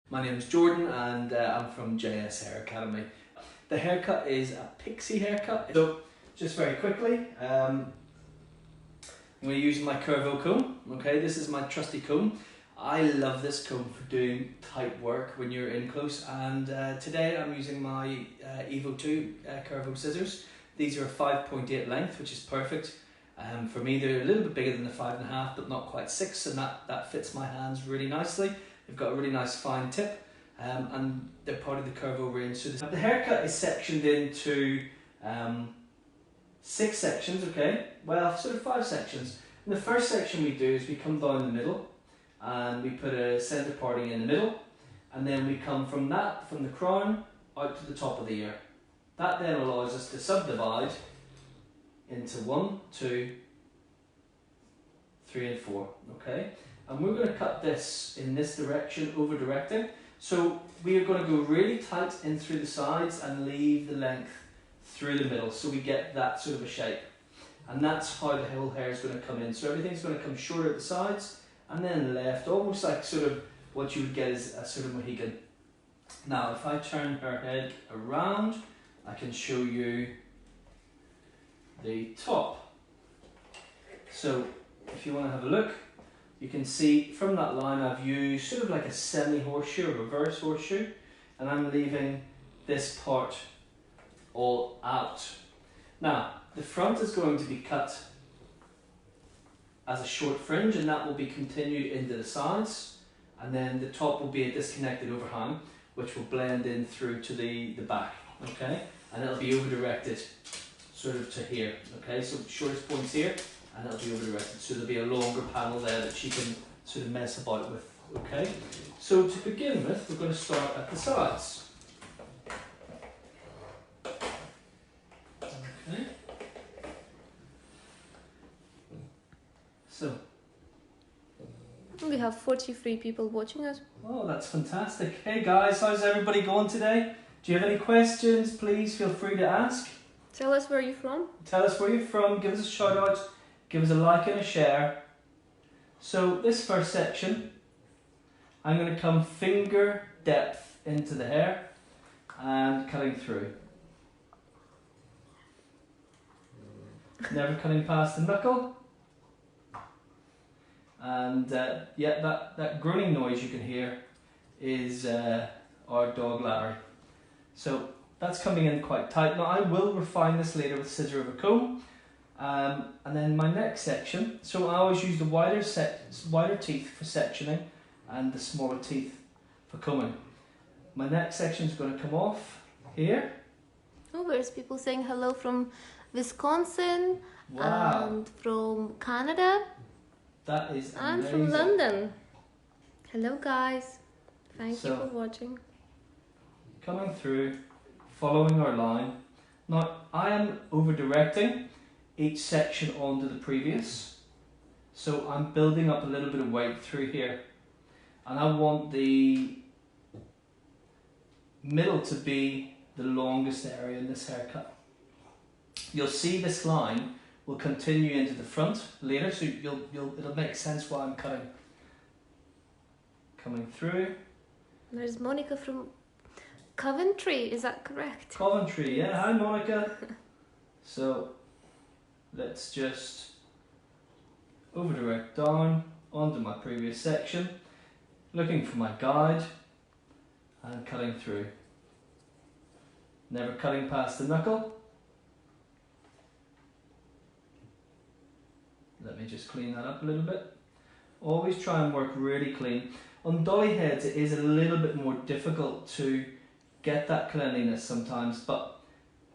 My name is Jordan and I'm from JS Hair Academy. The haircut is a Pixie haircut. So just very quickly, I'm going to use my Curvo comb. Okay, this is my trusty comb. I love this comb for doing tight work when you're in close, and today I'm using my Evo 2 Curvo scissors. These are a 5.8 length, which is perfect. For me, they're a little bit bigger than the 5.5, but not quite 6, and that fits my hands really nicely. They've got a really nice fine tip, and they're part of the Curvo range. So the haircut is sectioned into 6 sections, okay? Well, sort of 5 sections. And the first section we do is we come down the middle, and we put a centre parting in the middle, and then we come from the crown, out to the top of the ear. That then allows us to subdivide into 1, 2, 3 and 4, okay? And we're going to cut this in this direction, over directing. So we are going to go really tight in through the sides and leave the length through the middle, so we get that sort of a shape. And that's how the whole hair is going to come in. So everything's going to come shorter at the sides and then left, almost like sort of what you would get as a sort of Mohican. Now, if I turn her head around, I can show you the top. So if you want to have a look, you can see from that line I've used sort of like a semi-horseshoe, a reverse horseshoe, and I'm leaving this part all out. Now, the front is going to be cut as a short fringe, and that will be continued into the sides, and then the top will be a disconnected overhang, which will blend in through to the back, okay? And it'll be over directed sort of to here, okay? So shortest points here, and it'll be over directed, so there'll be a longer panel there that she can sort of mess about with, okay? So to begin with, we're going to start at the sides. Okay. So. We have 43 people watching us. Oh, that's fantastic. Hey guys, how's everybody going today? Do you have any questions? Please feel free to ask. Tell us where you're from. Tell us where you're from, give us a shout out, give us a like and a share. So this first section, I'm going to come finger depth into the hair and cutting through. Never cutting past the knuckle. And yeah, that groaning noise you can hear is our dog Larry. So that's coming in quite tight. Now I will refine this later with scissor over comb. And then my next section, so I always use the wider teeth for sectioning and the smaller teeth for combing. My next section is going to come off here. Oh, there's people saying hello from Wisconsin. Wow. And from Canada. That is amazing. And from London. Hello guys. Thank you for watching. Coming through, following our line. Now I am over directing each section onto the previous. So I'm building up a little bit of weight through here. And I want the middle to be the longest area in this haircut. You'll see this line will continue into the front later, so it'll make sense why I'm cutting. Coming through. There's Monica from Coventry, is that correct? Coventry, yeah. Hi Monica. So let's just over direct down onto my previous section, looking for my guide and cutting through. Never cutting past the knuckle. Let me just clean that up a little bit. Always try and work really clean. On dolly heads it is a little bit more difficult to get that cleanliness sometimes, but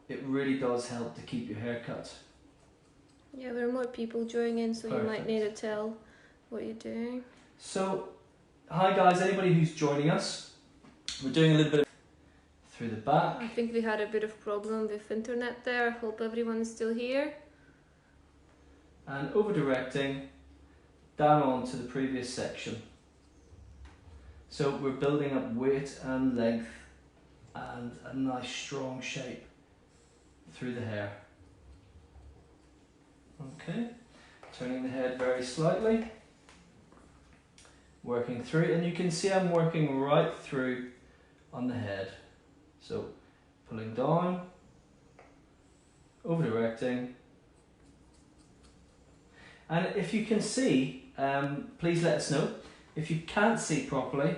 it really does help to keep your hair cut. Yeah, there are more people joining in, so Perfect. You might need to tell what you're doing. So, hi guys, anybody who's joining us, we're doing a little bit of through the back. I think we had a bit of problem with internet there. I hope everyone is still here. And over directing down onto the previous section. So we're building up weight and length and a nice strong shape through the hair. Okay, turning the head very slightly. working through, and you can see I'm working right through on the head. So pulling down, over directing, and if you can see, please let us know. If you can't see properly,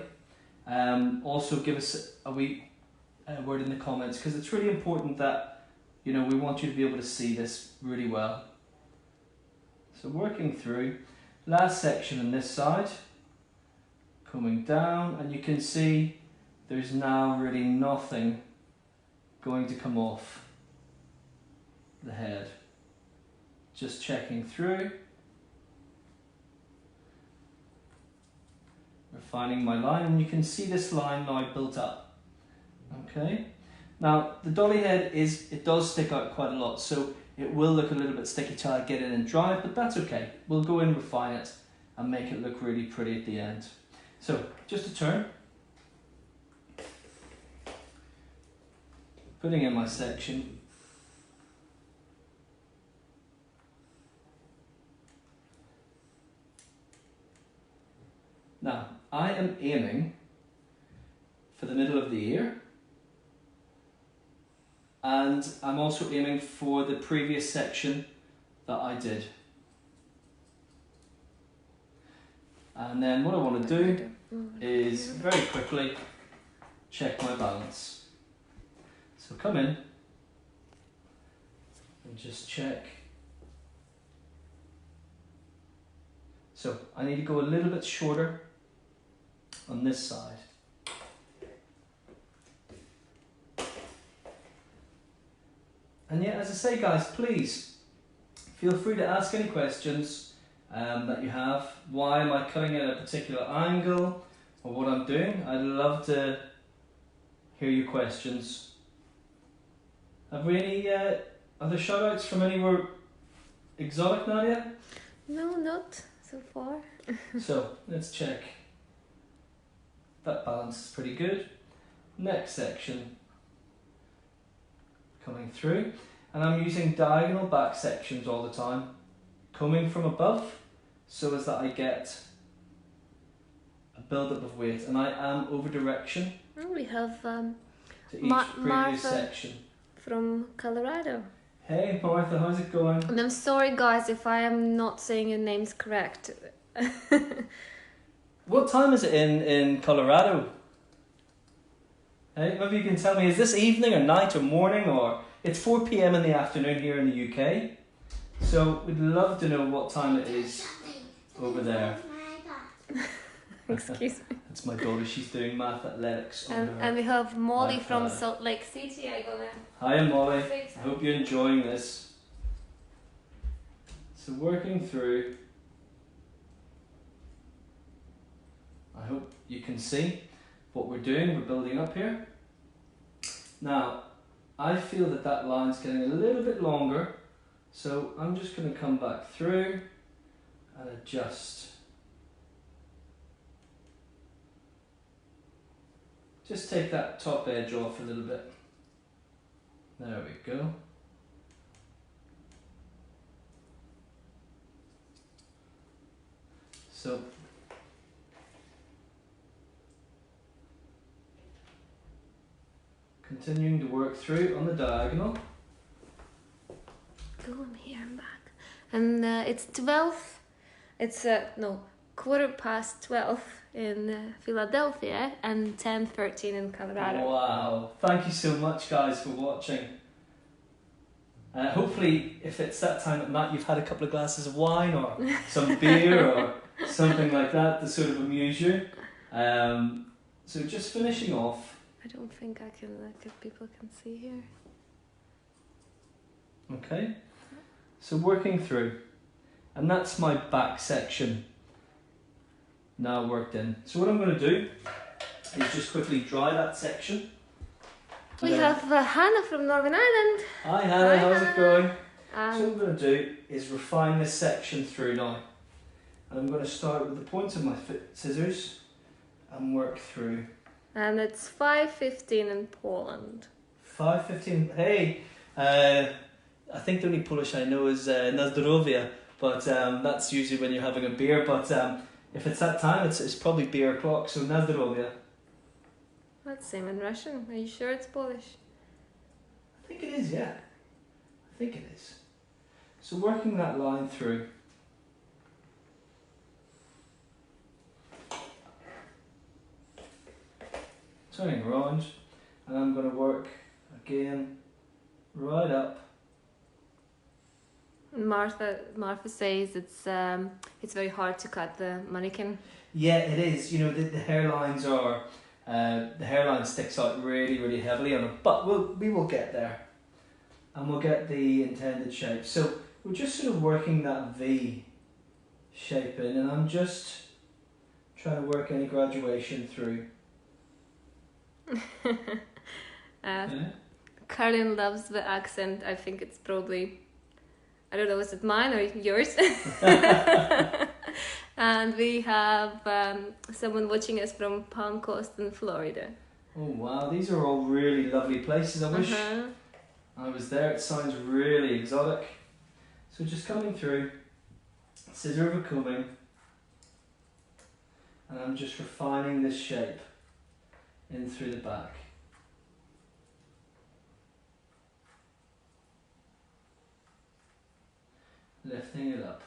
also give us a wee word in the comments, because it's really important that, you know, we want you to be able to see this really well. So working through, last section on this side, coming down, and you can see there's now really nothing going to come off the head. Just checking through, refining my line, and you can see this line now built up. Okay, now the dolly head it does stick out quite a lot, so it will look a little bit sticky till I get in and dry it, but that's okay. We'll go in, refine it, and make it look really pretty at the end. So just a turn, putting in my section. Now, I am aiming for the middle of the ear, and I'm also aiming for the previous section that I did. And then what I want to do is very quickly check my balance. So come in and just check. So I need to go a little bit shorter on this side. And yeah, as I say guys, please feel free to ask any questions that you have. Why am I cutting at a particular angle, or what I'm doing? I'd love to hear your questions. Have we any other shout outs from anywhere exotic, Nadia? No, not so far. So let's check. That balance is pretty good. Next section coming through, and I'm using diagonal back sections all the time, coming from above, so as that I get a build-up of weight, and I am over direction We have to each previous Martha section. from Colorado. Hey Martha, how's it going? And I'm sorry guys if I am not saying your names correct. What time is it in Colorado? Hey, maybe you can tell me, is this evening or night or morning, or it's 4 p.m. in the afternoon here in the UK. So we'd love to know what time it is over there. Excuse me. That's my daughter, she's doing math athletics on her. And we have Molly from iPad. Salt Lake City. I'm gonna Hi Molly, fix I hope you're enjoying this. So working through, I hope you can see what we're doing, we're building up here. Now, I feel that that line's getting a little bit longer, so I'm just going to come back through and adjust. Just take that top edge off a little bit. There we go. So, continuing to work through on the diagonal. Go on here and back. And it's 12. It's no, 12:15 in Philadelphia and 10:13 in Colorado. Wow, thank you so much guys for watching. Hopefully if it's that time at night you've had a couple of glasses of wine or some beer or something like that to sort of amuse you. So just finishing off. I don't think I can, if people can see here. Okay, so working through, and that's my back section now worked in. So what I'm going to do is just quickly dry that section. We have Hannah from Northern Ireland. Hi Hannah, Hi, how's it Hannah. going? So what I'm going to do is refine this section through now. And I'm going to start with the point of my scissors and work through. And it's 5:15 in Poland. 5:15, hey, I think the only Polish I know is na zdrowie, but that's usually when you're having a beer, but If it's that time, it's probably beer o'clock, so na zdrowie. That's same in Russian. Are you sure it's Polish? I think it is, yeah. I think it is. So working that line through. Turning around, and I'm going to work again right up. Martha says it's very hard to cut the mannequin. Yeah, it is. You know, the hairlines are the hairline sticks out really, really heavily on it, but we will get there, and we'll get the intended shape. So we're just sort of working that V shape in, and I'm just trying to work any graduation through. Okay. Carlin loves the accent. I think it's probably, I don't know, is it mine or yours? And we have someone watching us from Palm Coast in Florida. Oh wow, these are all really lovely places. I wish I was there. It sounds really exotic. So just coming through, scissor over combing, and I'm just refining this shape in through the back. Lifting it up.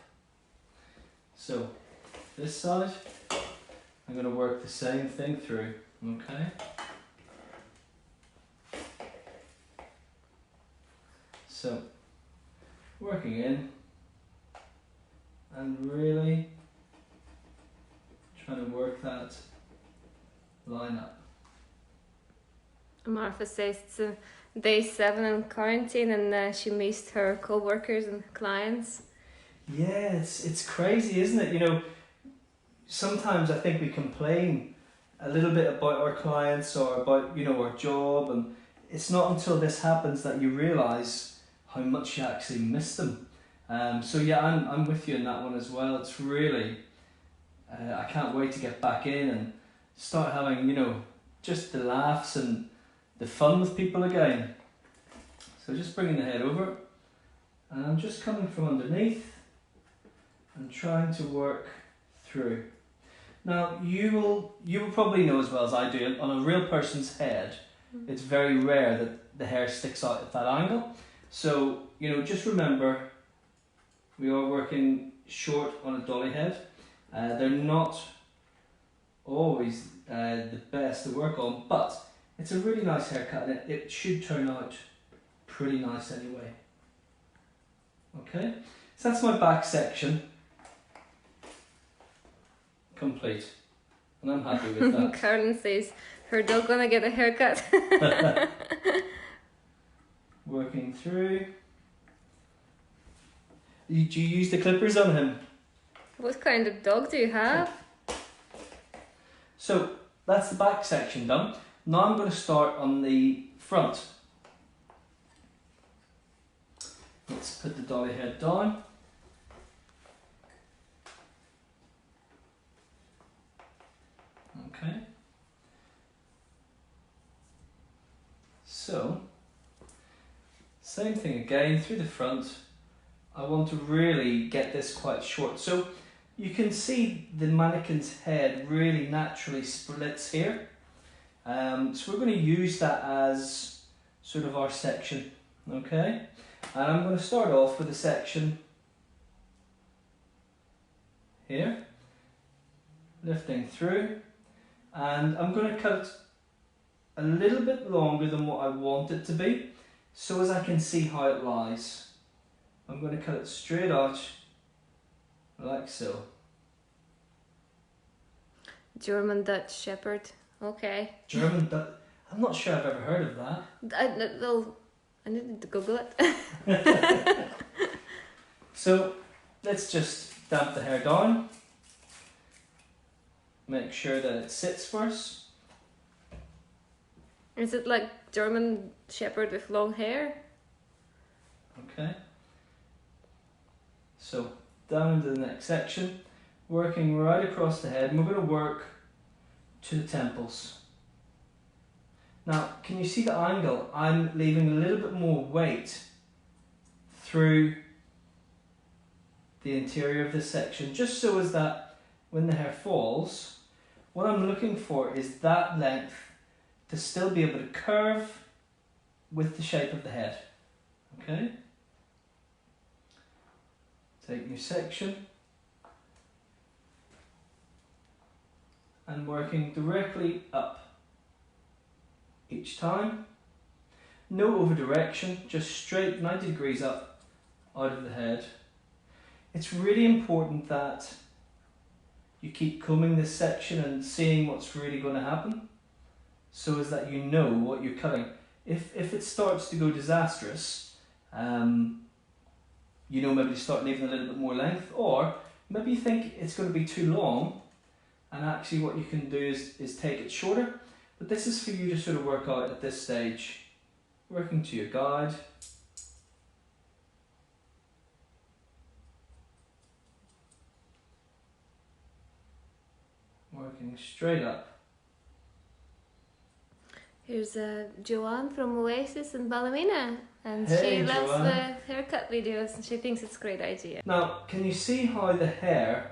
So this side, I'm going to work the same thing through, okay? So working in and really trying to work that line up. Martha says it's day 7 in quarantine and she missed her co-workers and clients. Yeah, it's crazy, isn't it? You know, sometimes I think we complain a little bit about our clients or about, you know, our job, and it's not until this happens that you realise how much you actually miss them. So yeah, I'm with you in that one as well. It's really, I can't wait to get back in and start having, you know, just the laughs and the fun with people again. So just bringing the head over, and I'm just coming from underneath and trying to work through. Now you will probably know as well as I do, on a real person's head, it's very rare that the hair sticks out at that angle. So, you know, just remember, we are working short on a dolly head. They're not always the best to work on, but it's a really nice haircut and it should turn out pretty nice anyway. Okay, so that's my back section complete, and I'm happy with that. Carolyn says her dog gonna get a haircut. Working through. Do you use the clippers on him? What kind of dog do you have? So that's the back section done. Now I'm going to start on the front. Let's put the dolly head down. Okay. So, same thing again through the front. I want to really get this quite short. So you can see the mannequin's head really naturally splits here. So we're going to use that as sort of our section, okay? And I'm going to start off with a section here, lifting through, and I'm going to cut it a little bit longer than what I want it to be, so as I can see how it lies. I'm going to cut it straight out, like so. German Dutch Shepherd. Okay. German Dutch. I'm not sure I've ever heard of that. I needed to Google it. So let's just damp the hair down. Make sure that it sits first. Is it like German Shepherd with long hair? Okay. So down into the next section, working right across the head, and we're going to work to the temples. Now, can you see the angle? I'm leaving a little bit more weight through the interior of this section, just so as that when the hair falls, what I'm looking for is that length to still be able to curve with the shape of the head. Okay? Take your section and working directly up each time. No over direction, just straight 90 degrees up out of the head. It's really important that you keep combing this section and seeing what's really going to happen, so as that you know what you're cutting. If it starts to go disastrous, you know, maybe start leaving a little bit more length, or maybe you think it's going to be too long, and actually what you can do is take it shorter. But this is for you to sort of work out at this stage, working to your guide. Working straight up. Here's Joanne from Oasis in Ballymena, and Hey, she loves Joanne. the haircut videos and she thinks it's a great idea. Now, can you see how the hair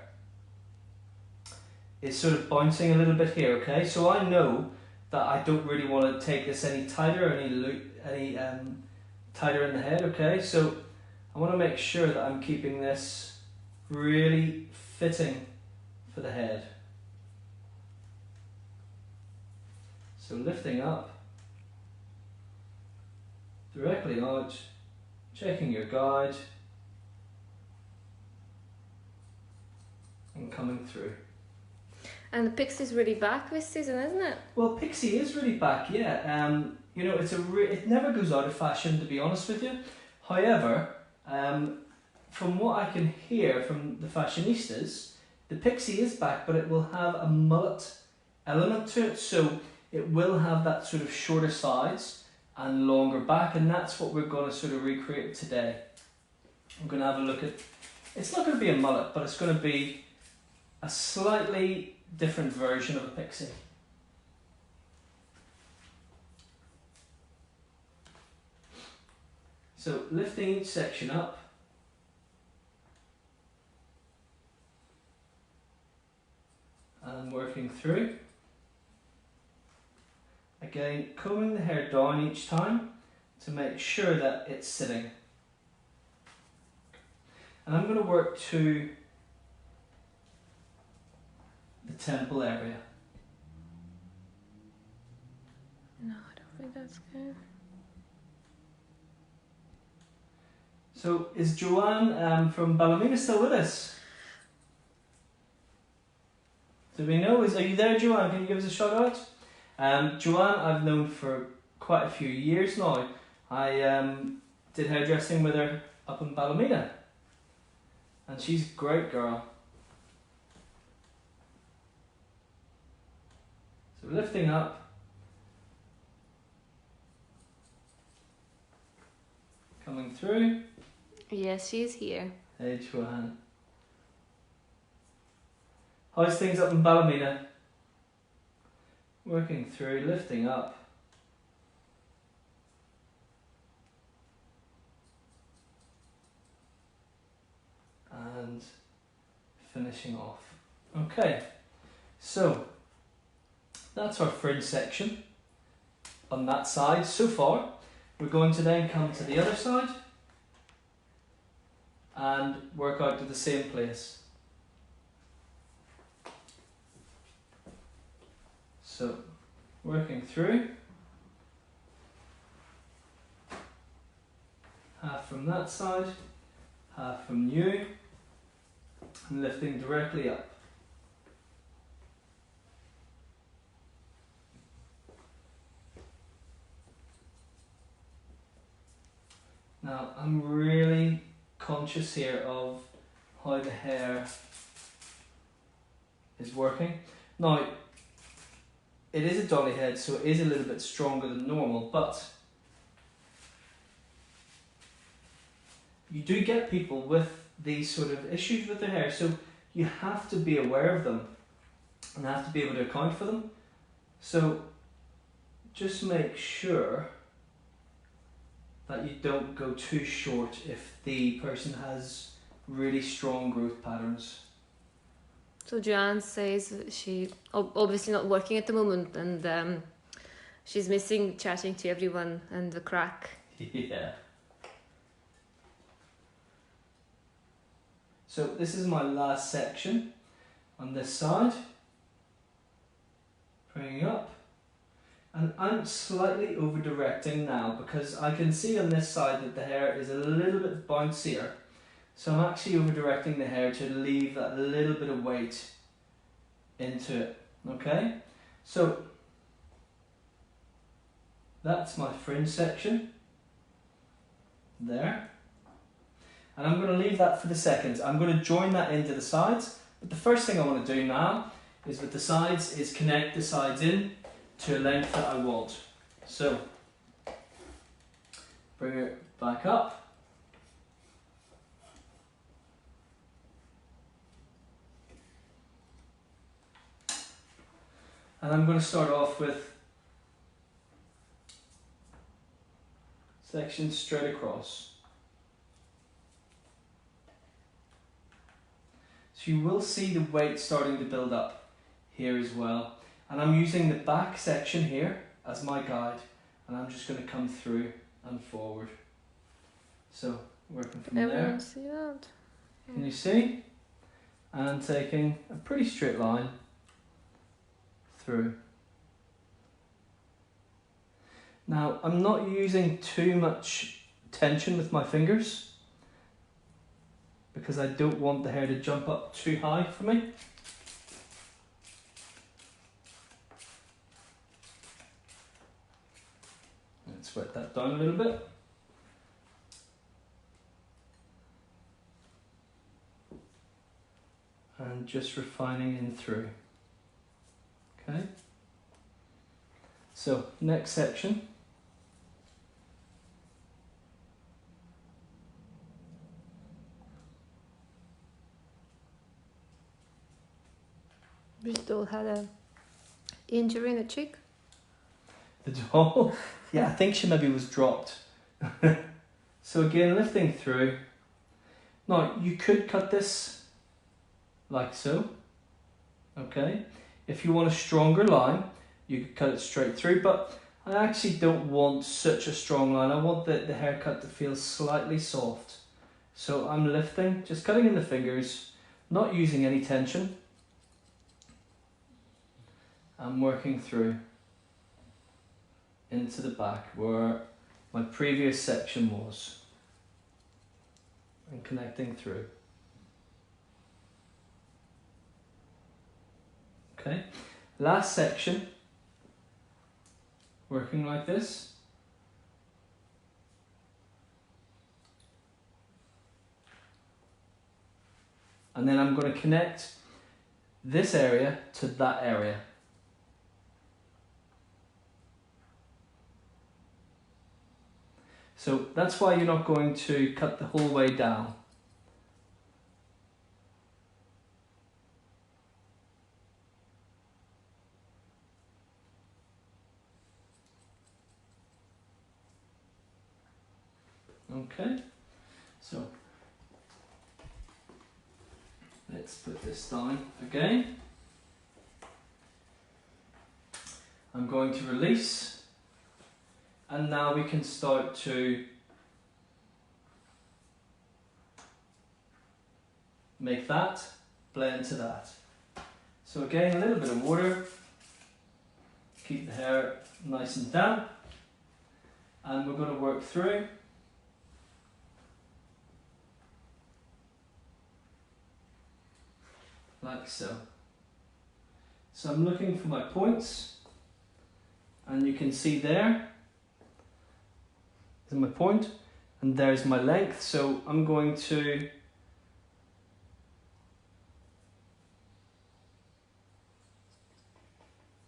is sort of bouncing a little bit here, okay? So I know that I don't really want to take this any tighter, any tighter in the head, okay? So I want to make sure that I'm keeping this really fitting for the head. So lifting up, directly out, checking your guide, and coming through. And the Pixie's really back this season, isn't it? Well, Pixie is really back, yeah. You know, it never goes out of fashion, to be honest with you. However, from what I can hear from the fashionistas, the Pixie is back, but it will have a mullet element to it. So it will have that sort of shorter sides and longer back, and that's what we're going to sort of recreate today. I'm going to have a look at, it's not going to be a mullet, but it's going to be a slightly different version of a Pixie. So lifting each section up, and working through. Again, combing the hair down each time to make sure that it's sitting. And I'm going to work to the temple area. No, I don't think that's good. So is Joanne from Ballymena still with us? Do we know? Are you there, Joanne? Can you give us a shout out? Joanne I've known for quite a few years now. I did hairdressing with her up in Ballymena, and she's a great girl. So lifting up, coming through. Yes, she's here. Hey Joanne. How's things up in Ballymena? Working through, lifting up. And finishing off. Okay, so that's our fringe section on that side so far. We're going to then come to the other side and work out to the same place. So, working through, half from that side, half from you, and lifting directly up. Now, I'm really conscious here of how the hair is working. Now, it is a dolly head, so it is a little bit stronger than normal, but you do get people with these sort of issues with their hair, so you have to be aware of them and have to be able to account for them. So just make sure that you don't go too short if the person has really strong growth patterns. So Joanne says she obviously not working at the moment, and she's missing chatting to everyone and the crack. Yeah. So this is my last section on this side. Bringing up. And I'm slightly over directing now because I can see on this side that the hair is a little bit bouncier. So I'm actually over directing the hair to leave that little bit of weight into it. Okay? So that's my fringe section. There. And I'm going to leave that for the seconds. I'm going to join that into the sides. But the first thing I want to do now is with the sides is connect the sides in to a length that I want. So bring it back up. And I'm going to start off with section straight across. So you will see the weight starting to build up here as well. And I'm using the back section here as my guide, and I'm just going to come through and forward. So working from there. See that? Can you see? And taking a pretty straight line through. Now I'm not using too much tension with my fingers because I don't want the hair to jump up too high for me. Let's wet that down a little bit. And just refining in through. Okay. So next section. Bristol had a injury in the cheek. The doll? Yeah, I think she maybe was dropped. So again, lifting through. Now, you could cut this like so. Okay. If you want a stronger line, you could cut it straight through, but I actually don't want such a strong line. I want the haircut to feel slightly soft. So I'm lifting, just cutting in the fingers, not using any tension. I'm working through into the back where my previous section was and connecting through. Okay, last section, working like this. And then I'm going to connect this area to that area. So that's why you're not going to cut the whole way down. Okay, so let's put this down again. I'm going to release. And now we can start to make that blend to that. So again, a little bit of water, keep the hair nice and damp, and we're going to work through. Like so. So I'm looking for my points, and you can see there is my point, and there's my length. So I'm going to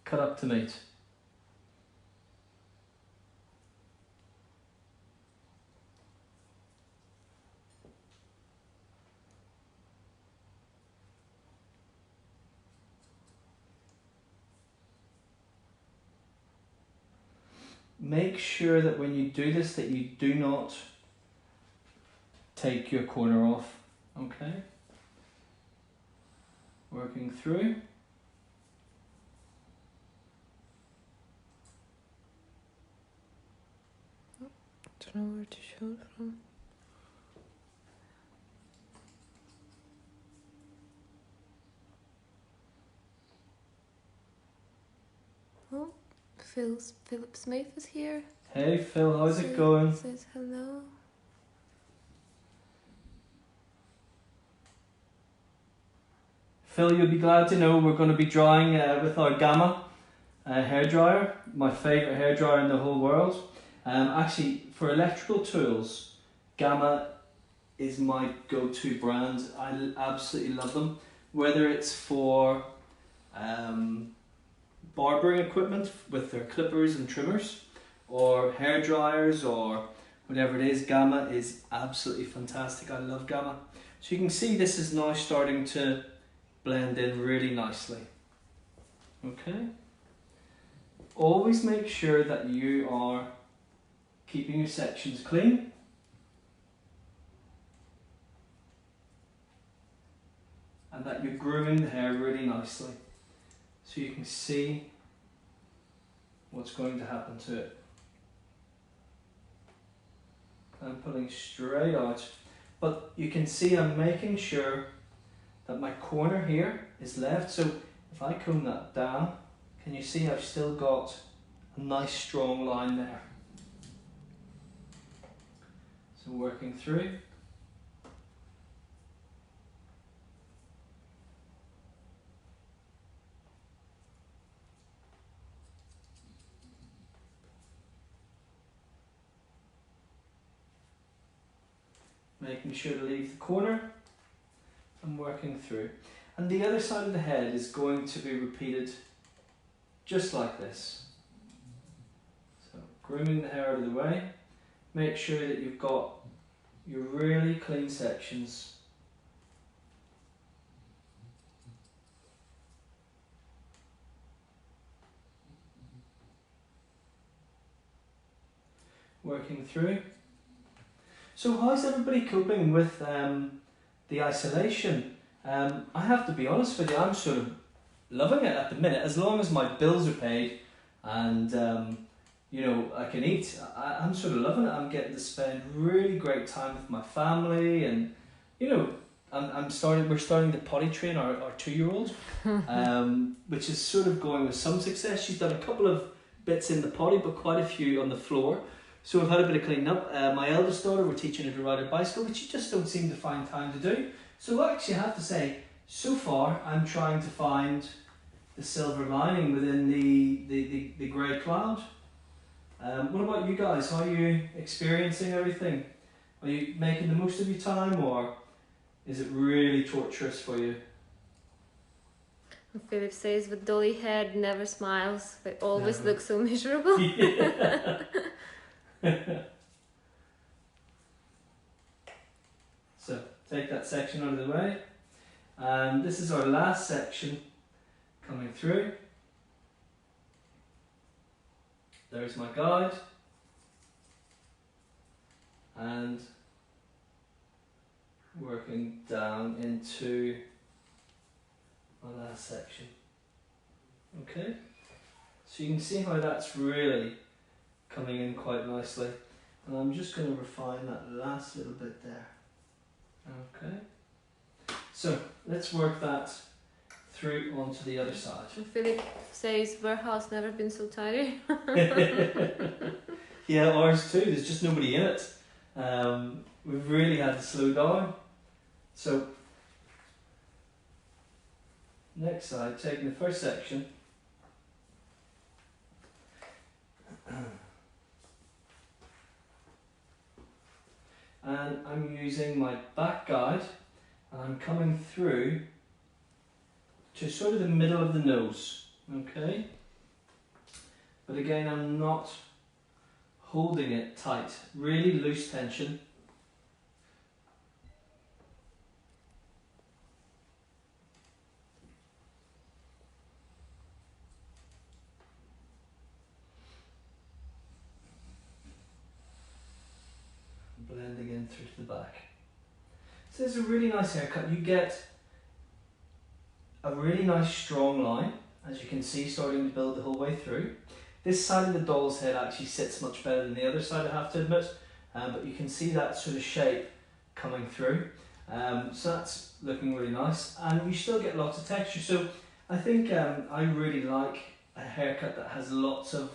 cut up to meet. Make sure that when you do this that you do not take your corner off, okay? Working through. Don't know where to show it from. Oh, Philip Smith is here. Hey Phil, how's it going? Says hello. Phil, you'll be glad to know we're going to be drying with our Gamma hairdryer, my favourite hairdryer in the whole world. Actually, for electrical tools, Gamma is my go-to brand. I absolutely love them. Whether it's for barbering equipment with their clippers and trimmers, or hair dryers, or whatever it is, Gamma is absolutely fantastic. I love Gamma. So you can see this is now starting to blend in really nicely. Okay. Always make sure that you are keeping your sections clean. And that you're grooming the hair really nicely, so you can see what's going to happen to it. I'm pulling straight out, but you can see I'm making sure that my corner here is left. So if I comb that down, can you see I've still got a nice strong line there. So working through. Making sure to leave the corner and working through. And the other side of the head is going to be repeated just like this. So grooming the hair out of the way. Make sure that you've got your really clean sections. Working through. So how's everybody coping with the isolation? I have to be honest with you, I'm sort of loving it at the minute. As long as my bills are paid and you know, I can eat, I'm sort of loving it. I'm getting to spend really great time with my family, and you know, we're starting to potty train our 2-year-old, which is sort of going with some success. She's done a couple of bits in the potty, but quite a few on the floor. So we've had a bit of cleaning up. My eldest daughter, we're teaching her to ride a bicycle, which she just don't seem to find time to do. So actually I have to say, so far I'm trying to find the silver lining within the grey cloud. What about you guys? How are you experiencing everything? Are you making the most of your time, or is it really torturous for you? Philip says, with dolly head never smiles. They always look so miserable. Yeah. So take that section out of the way, and this is our last section coming through. There's my guide, and working down into my last section. Okay, so you can see how that's really coming in quite nicely, and I'm just going to refine that last little bit there. Okay, so let's work that through onto the other side. Philip says, warehouse never been so tidy. Yeah, ours too. There's just nobody in it. We've really had to slow down. So next side, taking the first section. And I'm using my back guide, and I'm coming through to sort of the middle of the nose, okay? But again, I'm not holding it tight, really loose tension. Blending in through to the back. So it's a really nice haircut. You get a really nice strong line, as you can see, starting to build the whole way through. This side of the doll's head actually sits much better than the other side, I have to admit, but you can see that sort of shape coming through. So that's looking really nice, and you still get lots of texture. So I think I really like a haircut that has lots of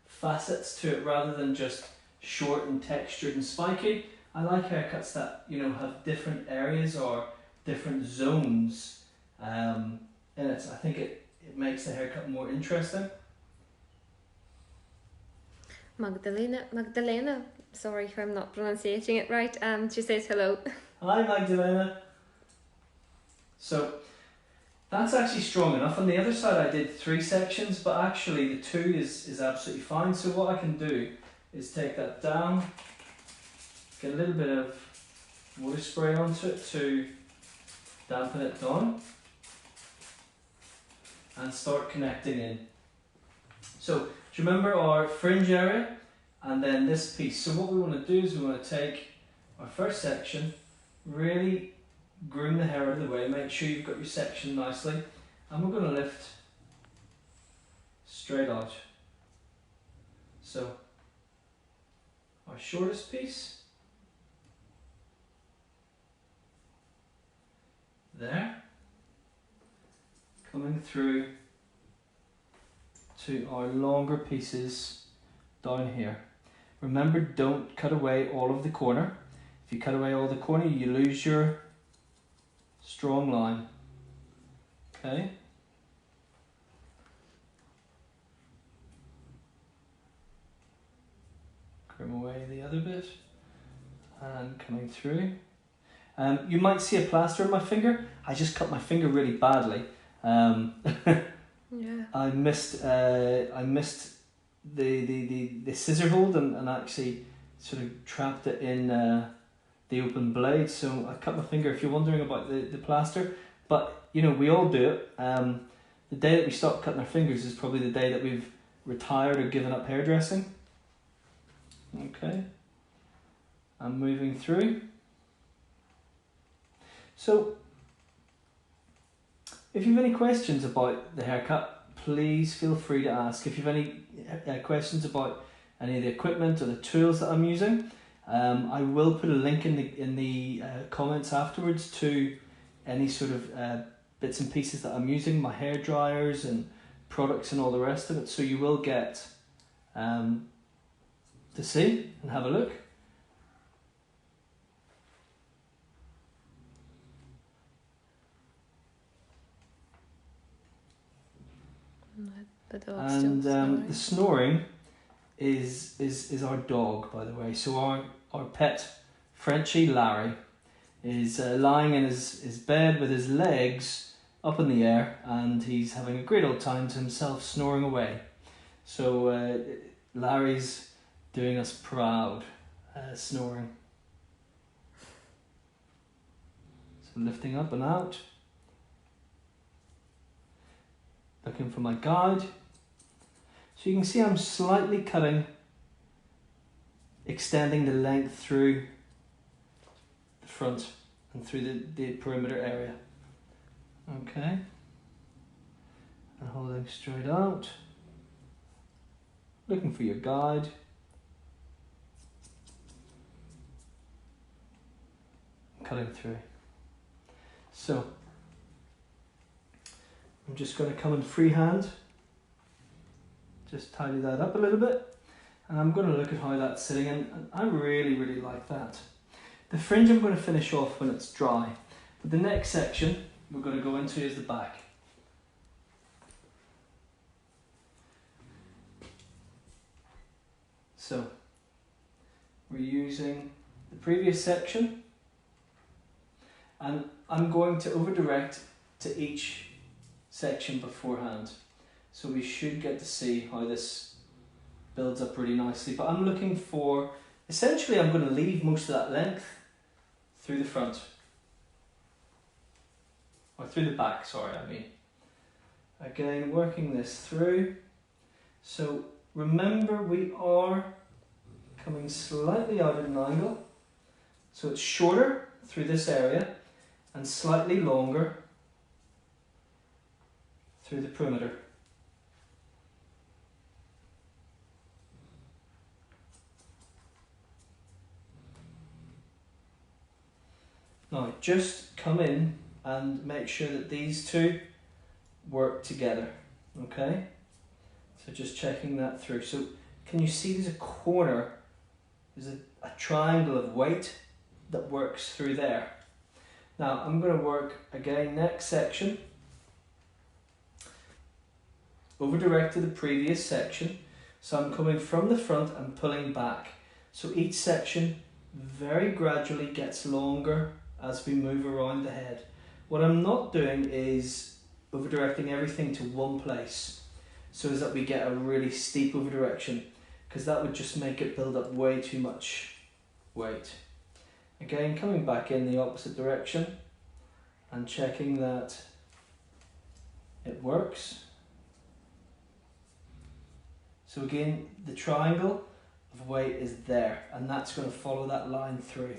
facets to it rather than just short and textured and spiky. I like haircuts that, you know, have different areas or different zones in it. I think it makes the haircut more interesting. Magdalena, sorry if I'm not pronouncing it right, she says hello. Hi Magdalena. So that's actually strong enough. On the other side I did 3 sections, but actually the 2 is absolutely fine. So what I can do is take that down, get a little bit of water spray onto it to dampen it down, and start connecting in. So do you remember our fringe area and then this piece? So what we want to do is we want to take our first section, really groom the hair out of the way, make sure you've got your section nicely, and we're going to lift straight out. So our shortest piece, there, coming through to our longer pieces down here. Remember, don't cut away all of the corner. If you cut away all the corner, you lose your strong line. Okay. Trim away the other bit and coming through. You might see a plaster on my finger. I just cut my finger really badly. Yeah. I missed the scissor hold and actually sort of trapped it in the open blade, so I cut my finger, if you're wondering about the plaster. But you know, we all do it. The day that we stop cutting our fingers is probably the day that we've retired or given up hairdressing. Okay, I'm moving through. So if you have any questions about the haircut, please feel free to ask. If you have any questions about any of the equipment or the tools that I'm using, I will put a link in the comments afterwards to any sort of bits and pieces that I'm using, my hair dryers and products and all the rest of it, so you will get to see and have a look. And the snoring is our dog, by the way. So our pet Frenchie Larry is lying in his bed with his legs up in the air, and he's having a great old time to himself, snoring away. So Larry's doing us proud, snoring. So lifting up and out, looking for my guide. So you can see I'm slightly cutting, extending the length through the front and through the perimeter area. Okay, and holding straight out, looking for your guide. Cutting through. So I'm just going to come in freehand, just tidy that up a little bit, and I'm going to look at how that's sitting, and I really like that. The fringe I'm going to finish off when it's dry, but the next section we're going to go into is the back. So we're using the previous section, and I'm going to over direct to each section beforehand, so we should get to see how this builds up really nicely. But I'm looking for, essentially I'm going to leave most of that length through the front, or through the back, sorry, I mean. Again, working this through. So remember, we are coming slightly out at an angle, so it's shorter through this area and slightly longer through the perimeter. Now just come in and make sure that these two work together, okay? So just checking that through. So can you see there's a corner, there's a triangle of weight that works through there. Now I'm going to work again next section, over direct to the previous section. So I'm coming from the front and pulling back. So each section very gradually gets longer as we move around the head. What I'm not doing is over directing everything to one place so as that we get a really steep over direction, because that would just make it build up way too much weight. Again, coming back in the opposite direction and checking that it works. So again, the triangle of weight is there, and that's going to follow that line through.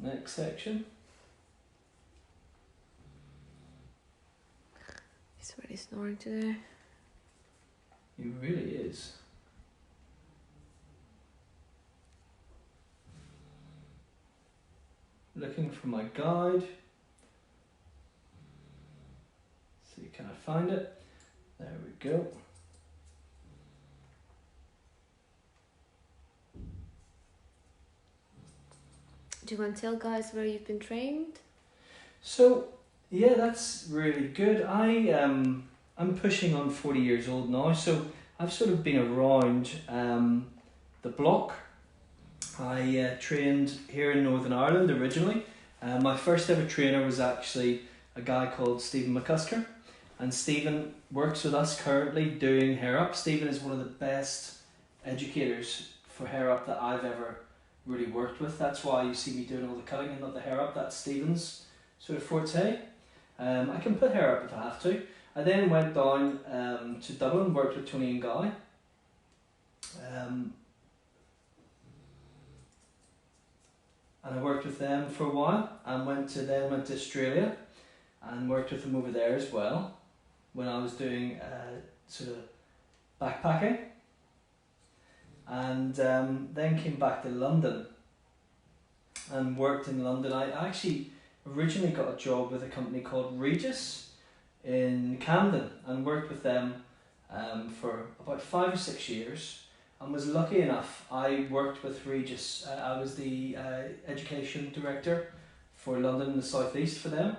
Next section. He's really snoring today. He really is. Looking for my guide. See, can I find it? There we go. Do you want to tell guys where you've been trained? So yeah, that's really good. I'm pushing on 40 years old now, so I've sort of been around the block. I trained here in Northern Ireland originally. My first ever trainer was actually a guy called Stephen McCusker, and Stephen works with us currently doing hair up. Stephen is one of the best educators for hair up that I've ever really worked with. That's why you see me doing all the cutting and not the hair up. That's Stephen's sort of forte. I can put hair up if I have to. I then went down to Dublin, worked with Tony and Guy. And I worked with them for a while, and went to Australia and worked with them over there as well when I was doing sort of backpacking. And then came back to London and worked in London. I actually originally got a job with a company called Regis in Camden and worked with them for about 5 or 6 years, and was lucky enough. I worked with Regis. I was the education director for London and the South East for them,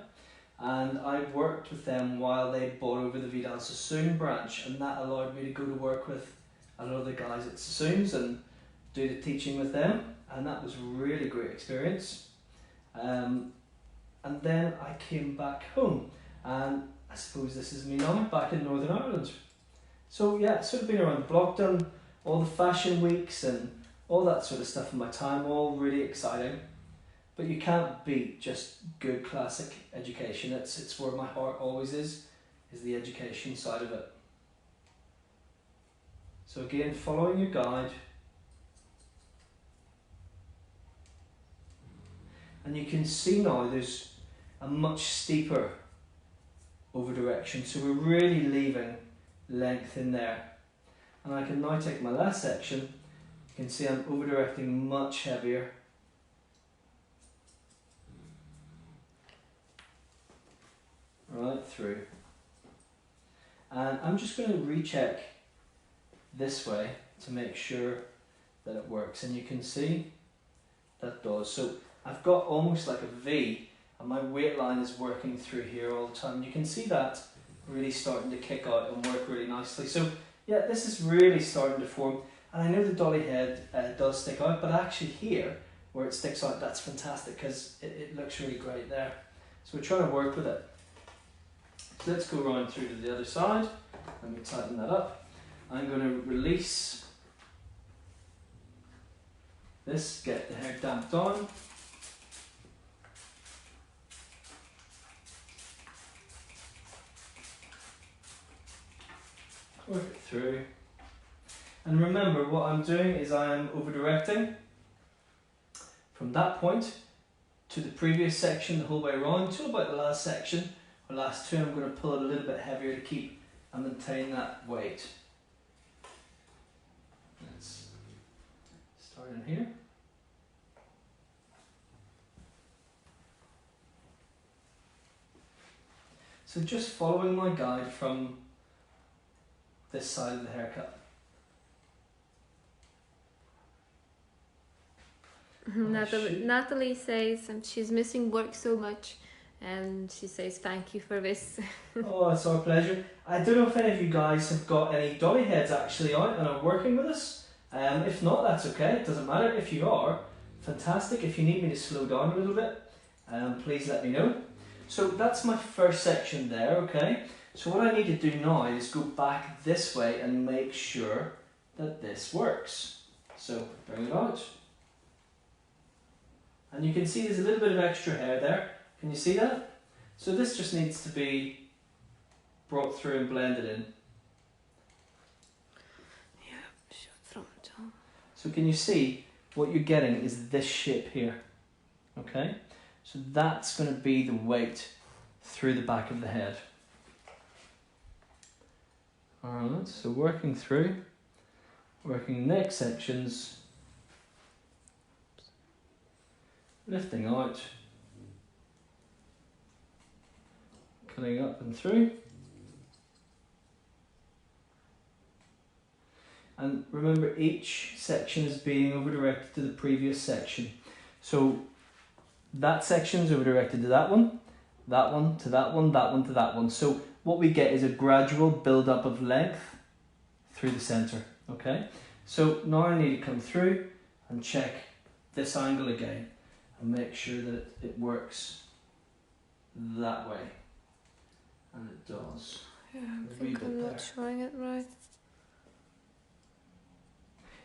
and I worked with them while they bought over the Vidal Sassoon branch, and that allowed me to go to work with a lot of the guys at Sassoon's and do the teaching with them, and that was a really great experience. And then I came back home, and I suppose this is me now, back in Northern Ireland. So yeah, sort of been around the block, done all the fashion weeks and all that sort of stuff in my time, all really exciting. But you can't beat just good classic education. It's where my heart always is the education side of it. So again, following your guide, and you can see now there's a much steeper over direction, so we're really leaving length in there. And I can now take my last section. You can see I'm over directing much heavier. Right through. And I'm just going to recheck this way to make sure that it works, and you can see that does. So I've got almost like a V, and my weight line is working through here all the time. You can see that really starting to kick out and work really nicely. So yeah, this is really starting to form, and I know the dolly head does stick out, but actually here where it sticks out, that's fantastic because it looks really great there. So we're trying to work with it. So let's go around through to the other side. Let me tighten that up. I'm going to release this, get the hair damped on. Work it through. And remember, what I'm doing is I am over directing from that point to the previous section the whole way around, till about the last section, or last two. I'm going to pull it a little bit heavier to keep and maintain that weight. Let's start in here. So just following my guide from this side of the haircut. Natalie says she's missing work so much, and she says thank you for this. Oh, it's our pleasure. I don't know if any of you guys have got any dolly heads actually out and are working with us. If not, that's okay. It doesn't matter. If you are, fantastic. If you need me to slow down a little bit, please let me know. So that's my first section there, okay? So what I need to do now is go back this way and make sure that this works. So bring it out. And you can see there's a little bit of extra hair there. Can you see that? So this just needs to be brought through and blended in. Yeah, from top. So can you see what you're getting is this shape here, okay? So that's going to be the weight through the back of the head. Alright, so working through, working neck sections, lifting out, cutting up and through. And remember, each section is being over-directed to the previous section. So that section is over-directed to that one to that one, that one to that one. So what we get is a gradual build-up of length through the centre, okay? So now I need to come through and check this angle again and make sure that it works that way. And it does. Yeah, I think I'm not showing it right.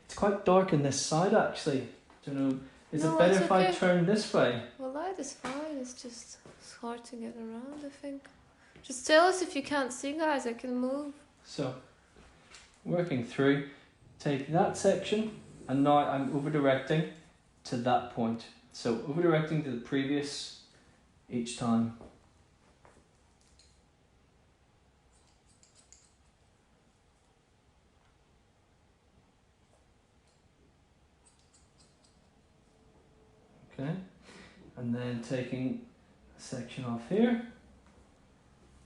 It's quite dark in this side actually. Don't know. Is No, it better it's if I okay. turn this way? Well, light is fine. It's hard to get around, I think. Just tell us if you can't see, guys. I can move. So, working through, take that section, and now I'm over-directing to that point. So, over-directing to the previous each time. Okay, and then taking a section off here,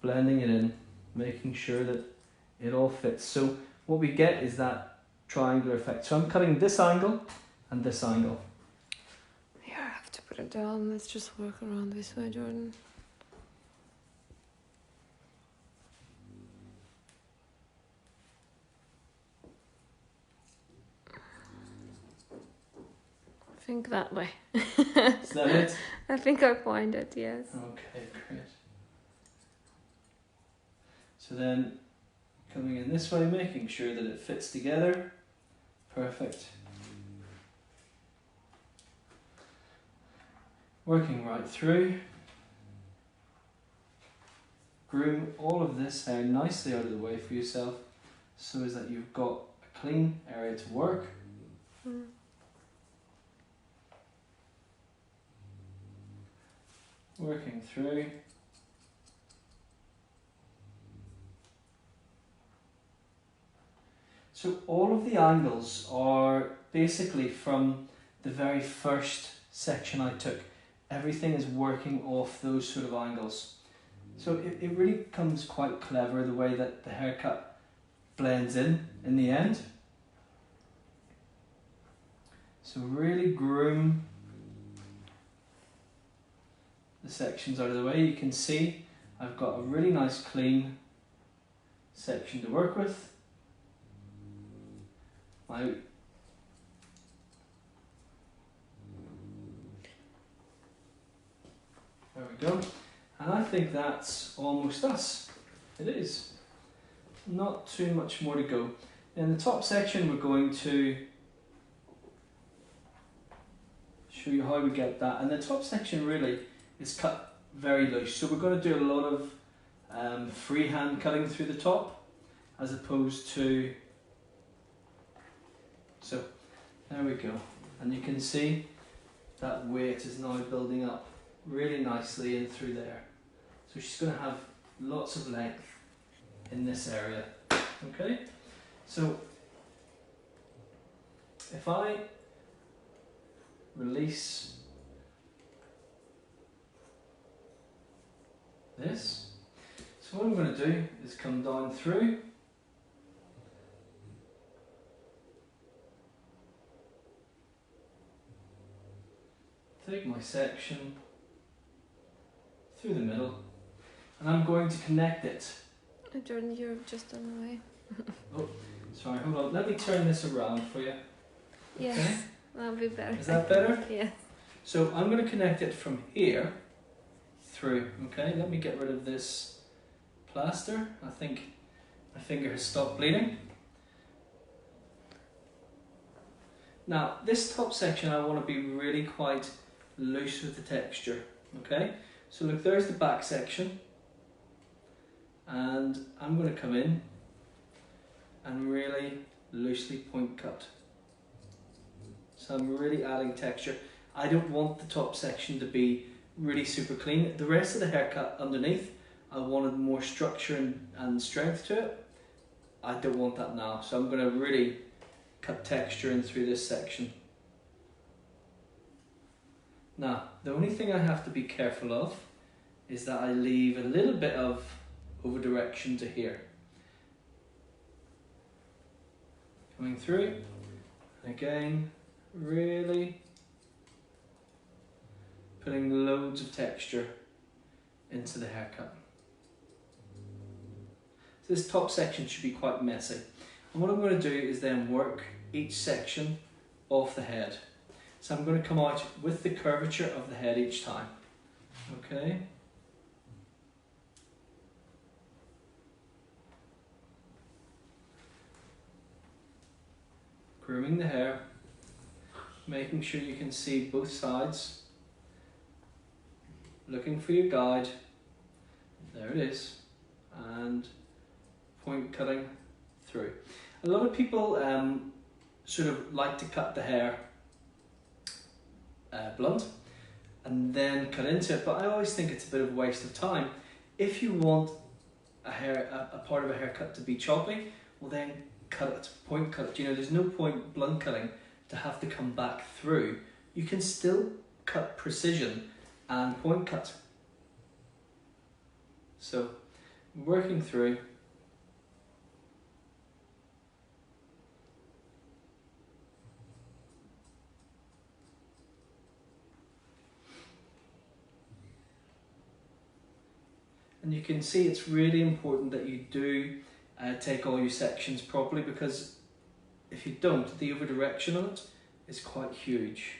blending it in, making sure that it all fits. So what we get is that triangular effect. So I'm cutting this angle and this angle. Here, I have to put it down. Let's just work around this way, Jordan. I think that way. Is that it? I think I find it, yes. Okay, great. So then coming in this way, making sure that it fits together. Perfect. Working right through. Groom all of this hair nicely out of the way for yourself so as that you've got a clean area to work. Mm. Working through. So all of the angles are basically from the very first section I took. Everything is working off those sort of angles. So it really comes quite clever the way that the haircut blends in the end. So really groom the sections out of the way. You can see I've got a really nice clean section to work with. There we go. And I think that's almost us. It is. Not too much more to go. In the top section we're going to show you how we get that. And the top section really is cut very loose. So we're going to do a lot of freehand cutting through the top as opposed to... So there we go. And you can see that weight is now building up. really nicely in through there. So she's going to have lots of length in this area. Okay, so if I release this, so what I'm going to do is come down through, take my section through the middle, and I'm going to connect it. Jordan, you're just on the way. Oh, sorry, hold on. Let me turn this around for you. Yes, Okay. that'll be better. Is that better? Yes. So I'm going to connect it from here through. Okay, let me get rid of this plaster. I think my finger has stopped bleeding. Now, this top section I want to be really quite loose with the texture. Okay, so look, there's the back section. And I'm going to come in and really loosely point cut. So I'm really adding texture. I don't want the top section to be really super clean. The rest of the haircut underneath, I wanted more structure and strength to it. I don't want that now. So I'm going to really cut texture in through this section. Now, the only thing I have to be careful of is that I leave a little bit of over direction to here. Coming through, and again, really putting loads of texture into the haircut. So this top section should be quite messy. And what I'm going to do is then work each section off the head. So I'm going to come out with the curvature of the head each time. Okay. Grooming the hair, making sure you can see both sides, looking for your guide, there it is, and point cutting through. A lot of people sort of like to cut the hair blunt and then cut into it, but I always think it's a bit of a waste of time. If you want a part of a haircut to be choppy, well then cut it, point cut it. You know, there's no point blunt cutting to have to come back through. You can still cut precision and point cut. So, working through. And you can see it's really important that you do take all your sections properly, because if you don't, the over direction on it is quite huge.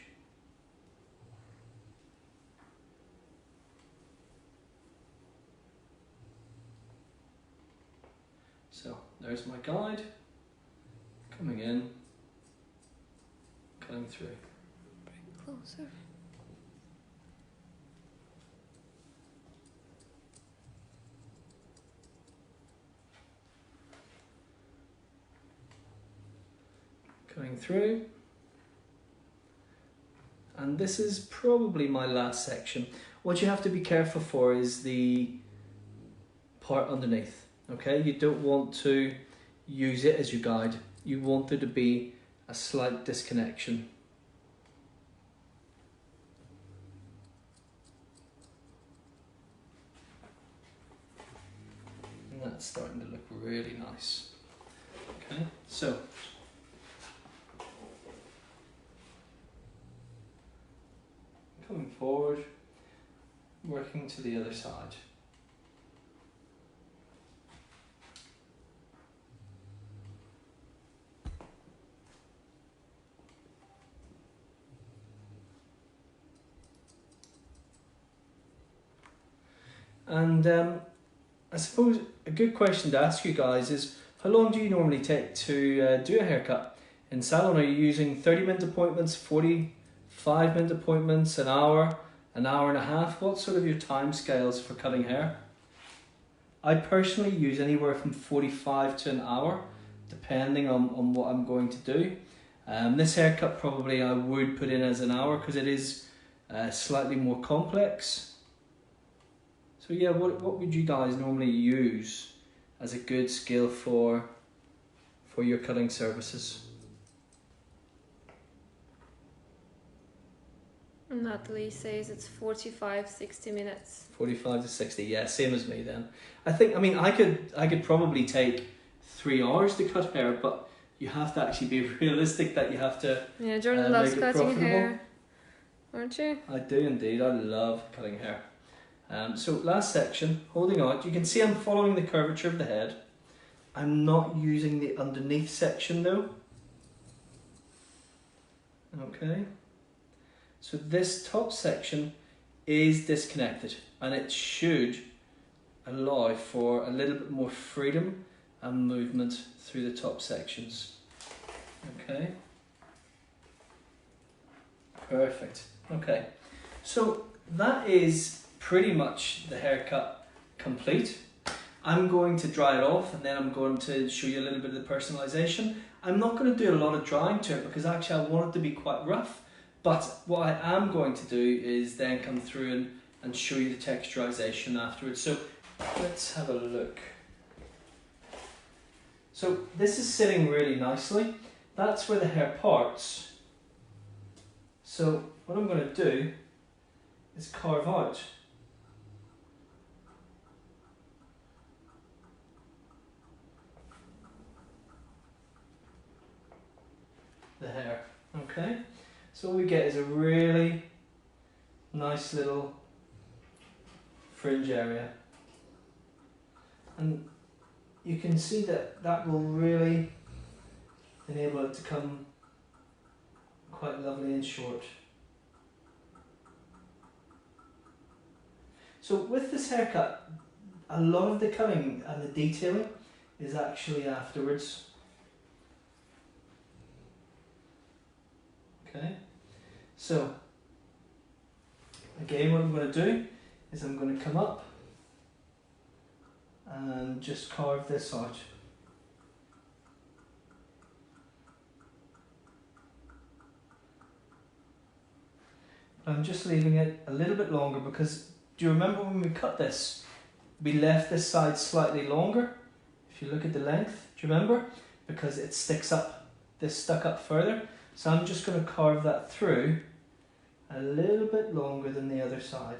So there's my guide, coming in, cutting through. Bring closer. Coming through, and this is probably my last section. What you have to be careful for is the part underneath. Okay, you don't want to use it as your guide. You want there to be a slight disconnection. And that's starting to look really nice. Okay, so coming forward, working to the other side. And I suppose a good question to ask you guys is, how long do you normally take to do a haircut in salon? Are you using 30-minute appointments, 45-minute appointments, an hour and a half? What sort of your time scales for cutting hair? I personally use anywhere from 45 to an hour, depending on what I'm going to do. This haircut probably I would put in as an hour, because it is slightly more complex. So yeah, what would you guys normally use as a good scale for your cutting services? Natalie says it's 45-60 minutes. 45 to 60, yeah, same as me then. I think, I mean, I could probably take 3 hours to cut hair, but you have to actually be realistic that you have to Yeah, Jordan loves make it cutting profitable. hair, aren't you? I do indeed, I love cutting hair. So last section, holding out, you can see I'm following the curvature of the head. I'm not using the underneath section though. Okay. So this top section is disconnected and it should allow for a little bit more freedom and movement through the top sections. Okay. Perfect. Okay. So that is pretty much the haircut complete. I'm going to dry it off and then I'm going to show you a little bit of the personalisation. I'm not going to do a lot of drying to it because actually I want it to be quite rough. But what I am going to do is then come through and show you the texturization afterwards. So let's have a look. So this is sitting really nicely. That's where the hair parts. So what I'm going to do is carve out the hair. Okay. So what we get is a really nice little fringe area, and you can see that will really enable it to come quite lovely and short. So with this haircut, a lot of the cutting and the detailing is actually afterwards. Okay. So, again, what I'm going to do is I'm going to come up and just carve this out. I'm just leaving it a little bit longer because, do you remember when we cut this? We left this side slightly longer. If you look at the length, do you remember? Because it sticks up, this stuck up further. So I'm just going to carve that through a little bit longer than the other side.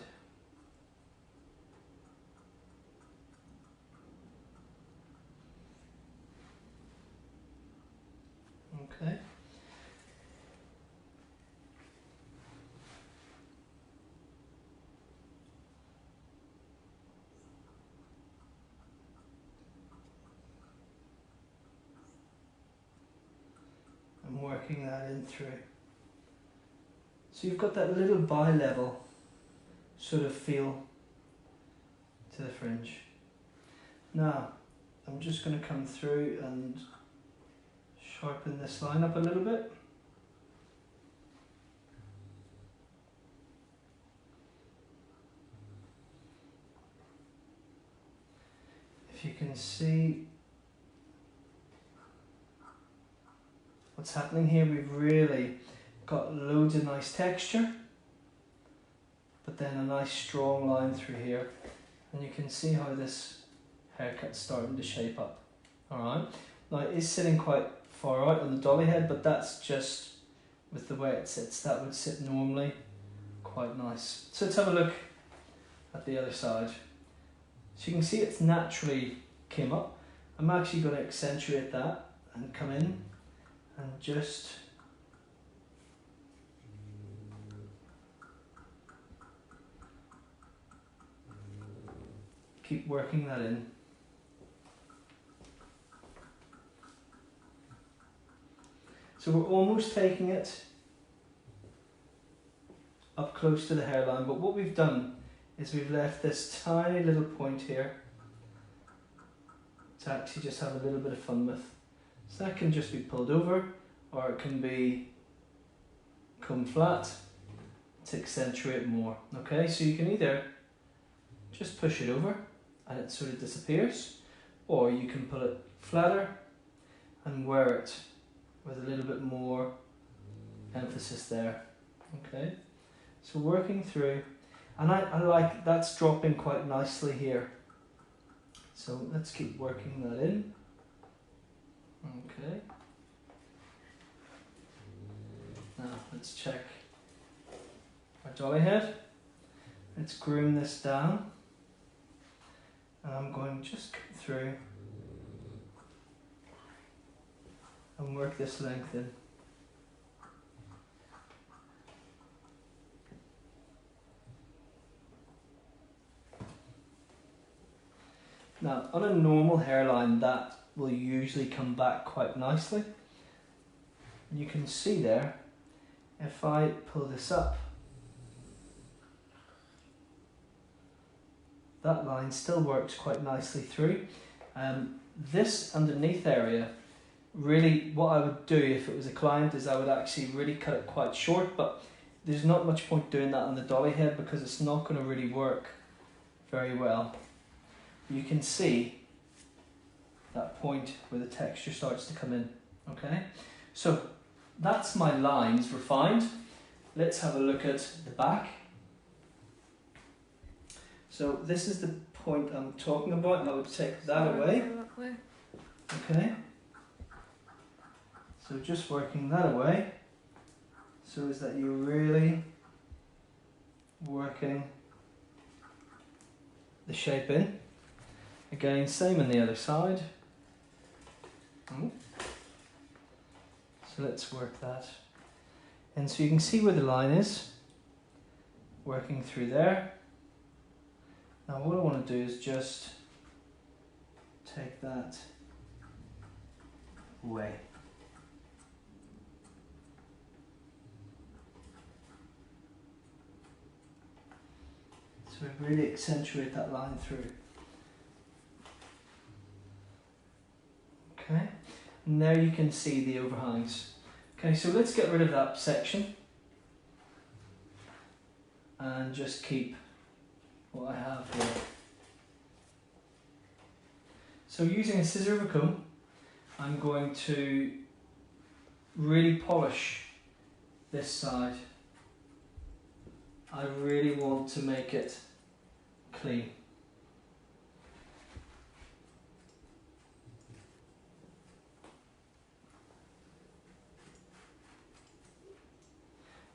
Okay. I'm working that in through. So you've got that little bi-level sort of feel to the fringe. Now, I'm just going to come through and sharpen this line up a little bit. If you can see what's happening here, we've really got loads of nice texture, but then a nice strong line through here, and you can see how this haircut's starting to shape up. Alright, now it is sitting quite far out on the dolly head, but that's just with the way it sits. That would sit normally quite nice. So let's have a look at the other side. So you can see it's naturally came up. I'm actually going to accentuate that and come in and just keep working that in. So we're almost taking it up close to the hairline, but what we've done is we've left this tiny little point here to actually just have a little bit of fun with. So that can just be pulled over, or it can be come flat to accentuate more. Okay, so you can either just push it over and it sort of disappears, or you can pull it flatter and wear it with a little bit more emphasis there. Okay, So working through, and I like that's dropping quite nicely here. So let's keep working that in. Okay. Now let's check our dolly head. Let's groom this down. And I'm going to just cut through and work this length in. Now, on a normal hairline, that will usually come back quite nicely. You can see there, if I pull this up, that line still works quite nicely through. This underneath area, really what I would do if it was a client is I would actually really cut it quite short, but there's not much point doing that on the dolly head because it's not going to really work very well. You can see that point where the texture starts to come in, okay? So that's my lines refined. Let's have a look at the back. So this is the point I'm talking about, and I would take that away. Okay. So just working that away, so is that you're really working the shape in. Again, same on the other side. So let's work that. And so you can see where the line is, working through there. Now what I want to do is just take that away. So we really accentuate that line through. Okay, and there you can see the overhangs. Okay, so let's get rid of that section and just keep what I have here. So using a scissor of a comb, I'm going to really polish this side. I really want to make it clean.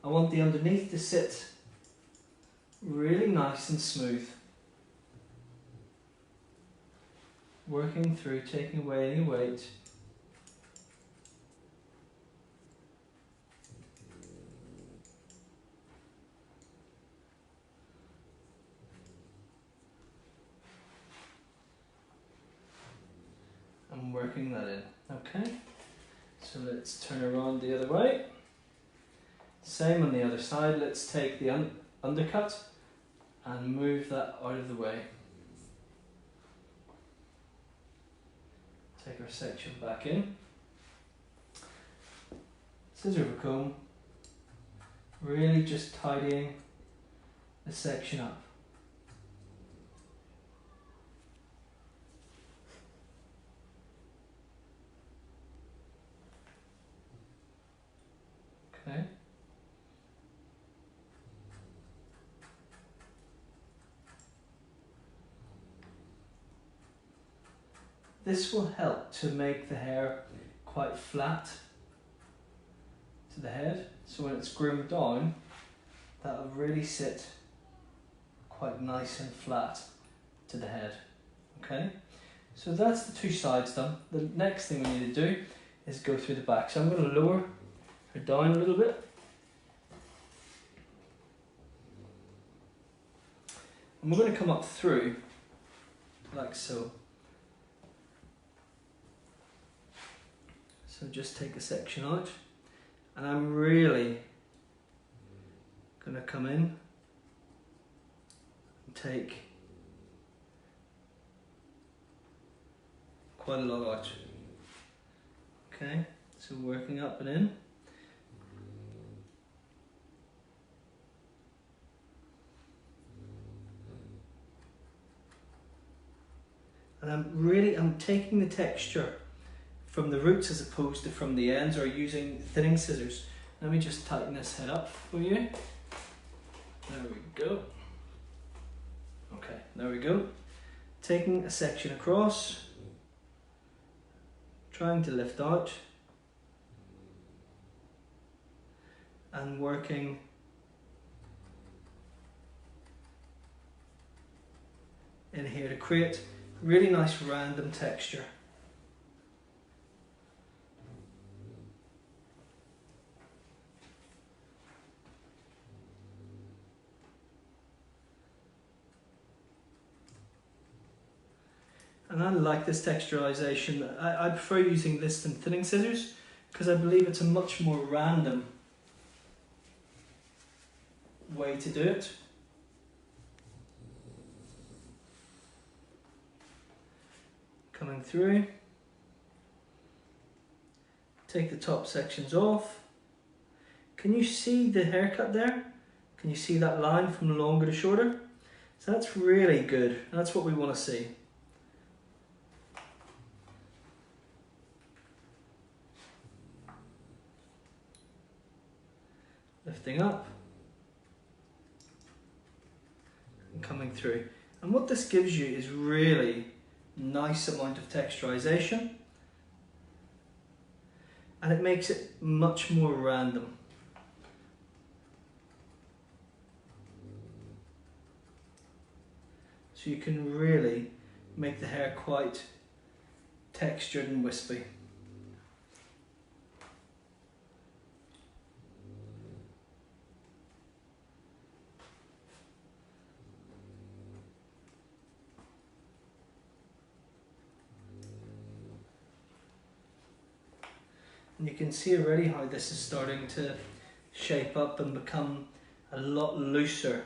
I want the underneath to sit really nice and smooth. Working through, taking away any weight. I'm working that in, okay? So let's turn around the other way. Same on the other side, let's take the undercut and move that out of the way. Take our section back in. Scissor of a comb, really just tidying the section up. Okay. This will help to make the hair quite flat to the head, so when it's groomed down, that will really sit quite nice and flat to the head. Okay, so that's the two sides done. The next thing we need to do is go through the back. So I'm going to lower her down a little bit. And we're going to come up through like so. So just take a section out, and I'm really going to come in and take quite a lot out. Okay, so working up and in. And I'm taking the texture from the roots as opposed to from the ends, or using thinning scissors. Let me just tighten this head up for you. There we go. Okay, there we go. Taking a section across, trying to lift out, and working in here to create really nice random texture. And I like this texturization. I prefer using this than thinning scissors because I believe it's a much more random way to do it. Coming through, take the top sections off. Can you see the haircut there? Can you see that line from longer to shorter? So that's really good. That's what we want to see. Lifting up and coming through. And what this gives you is really nice amount of texturization, and it makes it much more random. So you can really make the hair quite textured and wispy. And you can see already how this is starting to shape up and become a lot looser.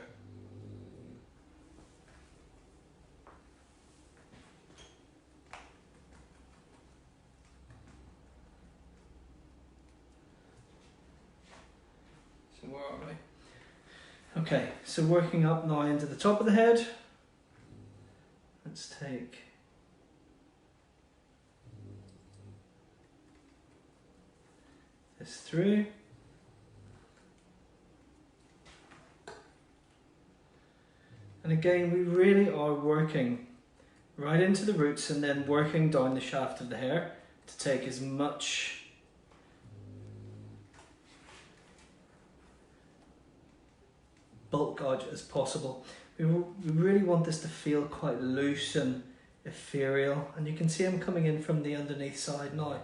So where are we? Okay, so working up now into the top of the head. Let's take this through. And again, we really are working right into the roots and then working down the shaft of the hair to take as much bulk out as possible. We really want this to feel quite loose and ethereal, and you can see I'm coming in from the underneath side now.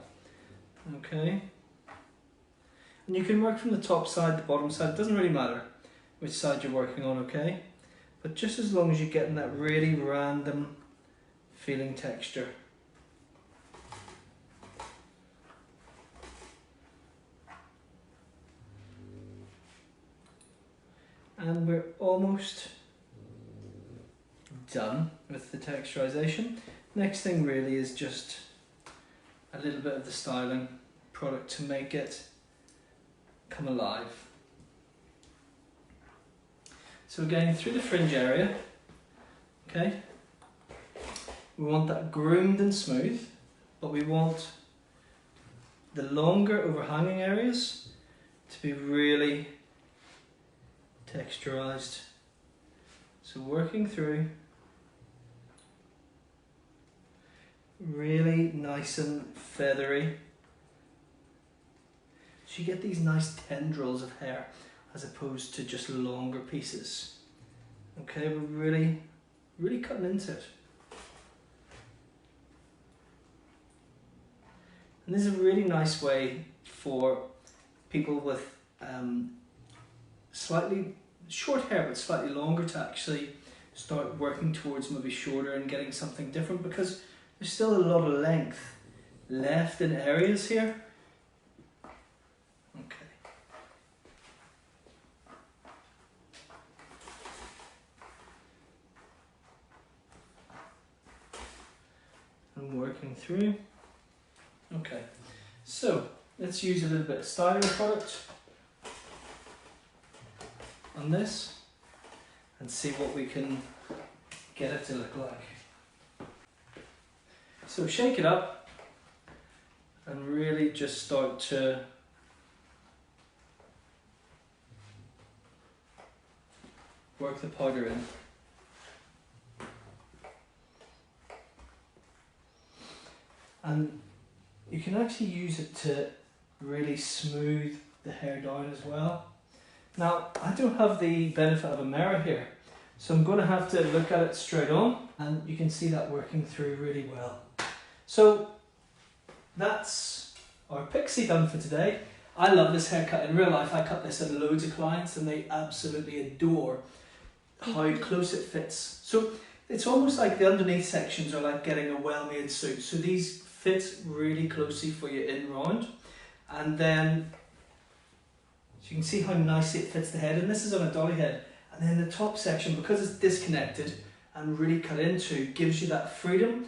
Okay. And you can work from the top side, the bottom side, it doesn't really matter which side you're working on, okay? But just as long as you're getting that really random feeling texture. And we're almost done with the texturization. Next thing really is just a little bit of the styling product to make it come alive. So again, through the fringe area, okay, we want that groomed and smooth, but we want the longer overhanging areas to be really texturized. So working through, really nice and feathery. So you get these nice tendrils of hair as opposed to just longer pieces. Okay, we're really cutting into it. And this is a really nice way for people with slightly short hair but slightly longer to actually start working towards maybe shorter and getting something different, because there's still a lot of length left in areas here. Okay. I'm working through. Okay, so let's use a little bit of styling product on this and see what we can get it to look like. So shake it up and really just start to work the powder in. And you can actually use it to really smooth the hair down as well. Now, I don't have the benefit of a mirror here, so I'm going to have to look at it straight on, and you can see that working through really well. So that's our Pixie done for today. I love this haircut. In real life, I cut this in loads of clients and they absolutely adore how close it fits. So it's almost like the underneath sections are like getting a well-made suit. So these fit really closely for you in round. And then so you can see how nicely it fits the head. And this is on a dolly head. And then the top section, because it's disconnected and really cut into, gives you that freedom